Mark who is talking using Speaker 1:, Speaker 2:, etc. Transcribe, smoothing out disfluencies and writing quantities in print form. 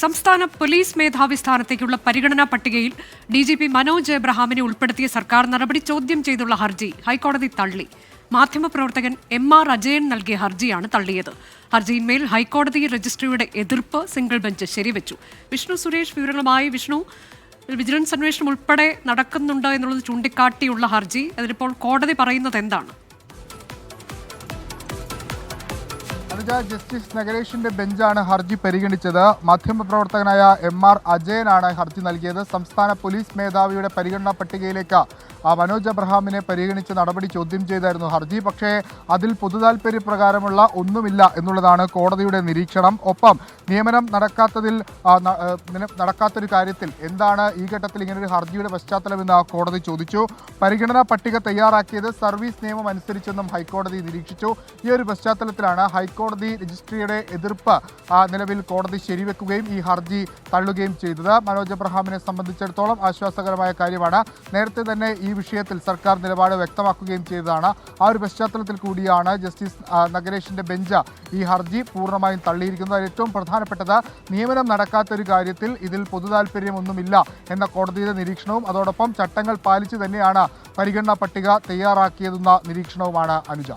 Speaker 1: സംസ്ഥാന പോലീസ് മേധാവി സ്ഥാനത്തേക്കുള്ള പരിഗണനാ പട്ടികയിൽ ഡിജിപി മനോജ് എബ്രഹാമിനെ ഉൾപ്പെടുത്തിയ സർക്കാർ നടപടി ചോദ്യം ചെയ്തുള്ള ഹർജി ഹൈക്കോടതി തള്ളി. മാധ്യമപ്രവർത്തകൻ MR അജയൻ നൽകിയ ഹർജിയാണ് തള്ളിയത്. ഹർജിയിന്മേൽ ഹൈക്കോടതി രജിസ്ട്രിയുടെ എതിർപ്പ് സിംഗിൾ ബെഞ്ച് ശരിവെച്ചു. വിഷ്ണു സുരേഷ് വിവരങ്ങളുമായി. വിഷ്ണു, വിജിലൻസ് അന്വേഷണം ഉൾപ്പെടെ നടക്കുന്നുണ്ട് എന്നുള്ളത് ചൂണ്ടിക്കാട്ടിയുള്ള ഹർജി, അതിലിപ്പോൾ കോടതി പറയുന്നത് എന്താണ്?
Speaker 2: ജസ്റ്റിസ് നഗരേഷിന്റെ ബെഞ്ചാണ് ഹർജി പരിഗണിച്ചത്. മാധ്യമപ്രവർത്തകനായ MR അജയനാണ് ഹർജി നൽകിയത്. സംസ്ഥാന പോലീസ് മേധാവിയുടെ പരിഗണനാ പട്ടികയിലേക്ക് മനോജ് എബ്രഹാമിനെ പരിഗണിച്ച നടപടി ചോദ്യം ചെയ്തായിരുന്നു ഹർജി. പക്ഷേ അതിൽ പൊതുതാൽപര്യപ്രകാരമുള്ള ഒന്നുമില്ല എന്നുള്ളതാണ് കോടതിയുടെ നിരീക്ഷണം. ഒപ്പം നിയമനം നടക്കാത്തൊരു കാര്യത്തിൽ എന്താണ് ഈ ഘട്ടത്തിൽ ഇങ്ങനൊരു ഹർജിയുടെ പശ്ചാത്തലമെന്ന് കോടതി ചോദിച്ചു. പരിഗണനാ പട്ടിക തയ്യാറാക്കിയത് സർവീസ് നിയമം അനുസരിച്ചെന്നും ഹൈക്കോടതി നിരീക്ഷിച്ചു. ഈ ഒരു പശ്ചാത്തലത്തിലാണ് ഹൈക്കോടതി രജിസ്ട്രിയുടെ എതിർപ്പ് നിലവിൽ കോടതി ശരിവെക്കുകയും ഈ ഹർജി തള്ളുകയും ചെയ്തത്. മനോജ് എബ്രഹാമിനെ സംബന്ധിച്ചിടത്തോളം ആശ്വാസകരമായ കാര്യമാണ്. നേരത്തെ തന്നെ ഈ വിഷയത്തിൽ സർക്കാർ നിലപാട് വ്യക്തമാക്കുകയും ചെയ്തതാണ്. ആ ഒരു പശ്ചാത്തലത്തിൽ കൂടിയാണ് ജസ്റ്റിസ് നഗരേഷിന്റെ ബെഞ്ച് ഈ ഹർജി പൂർണ്ണമായും തള്ളിയിരിക്കുന്നത്. ഏറ്റവും പ്രധാനപ്പെട്ടത് നിയമനം നടക്കാത്തൊരു കാര്യത്തിൽ ഇതിൽ പൊതുതാൽപര്യമൊന്നുമില്ല എന്ന കോടതിയുടെ നിരീക്ഷണവും അതോടൊപ്പം ചട്ടങ്ങൾ പാലിച്ചു തന്നെയാണ് പരിഗണനാ പട്ടിക തയ്യാറാക്കിയതെന്ന നിരീക്ഷണവുമാണ് അനുജ.